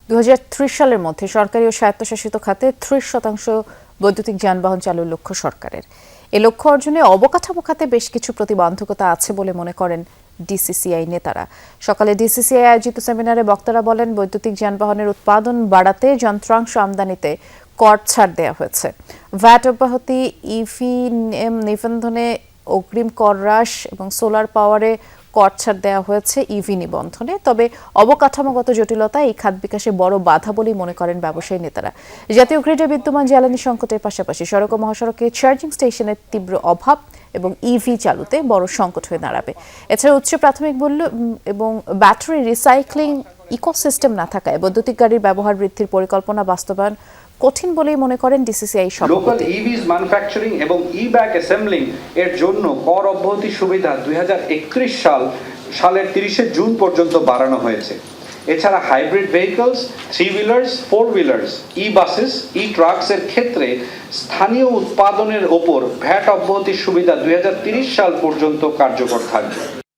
2030 সালের মধ্যে সরকারি ও স্বায়ত্তশাসিত খাতে 30% বৈদ্যুতিক যানবাহন চালুর লক্ষ্য সরকারের। এ লক্ষ্য অর্জনে অবকাঠামো খাতে বেশ কিছু প্রতিবন্ধকতা আছে বলে মনে করেন ডিসিসিআই নেতারা। সকালে ডিসিসিআই আয়োজিত সেমিনারে বক্তারা বলেন, বৈদ্যুতিক যানবাহনের উৎপাদন বাড়াতে যন্ত্রাংশ আমদানিতে কর ছাড় দেওয়া হয়েছে। ভ্যাট অব্যাহতি, ইভি নিবন্ধনে অগ্রিম কর হ্রাস এবং সোলার পাওয়ারে কর ছাড় দেওয়া হয়েছে ইভি নিবন্ধনে। তবে অবকাঠামোগত জটিলতা এই খাত বিকাশে বড় বাধা বলেই মনে করেন ব্যবসায়ী নেতারা। জাতীয় গ্রিডে বিদ্যমান জ্বালানি সংকটের পাশাপাশি সড়ক ও মহাসড়কে চার্জিং স্টেশনের তীব্র অভাব এবং ইভি চালুতে বড় সংকট হয়ে দাঁড়াবে। এছাড়া উচ্চ প্রাথমিক মূল্য এবং ব্যাটারি রিসাইক্লিং ইকোসিস্টেম না থাকায় বৈদ্যুতিক গাড়ির ব্যবহার বৃদ্ধির পরিকল্পনা বাস্তবায়ন কঠিন বলেই মনে করেন ডিসিসিআই সভাপতি। লোকাল ইভিস ম্যানুফ্যাকচারিং এবং ই-ব্যাক অ্যাসেম্বলিং এর জন্য কর অব্যাহতি সুবিধা 2031 সালের 30 জুন পর্যন্ত বাড়ানো হয়েছে। এছাড়া হাইব্রিড ভেহিকলস, 3 হুইলার্স, 4 হুইলার্স, ই বাসেস, ই ট্রাকস এর ক্ষেত্রে স্থানীয় উৎপাদনের ওপর ভ্যাট অব্যাহতির সুবিধা 2030 সাল পর্যন্ত কার্যকর থাকবে।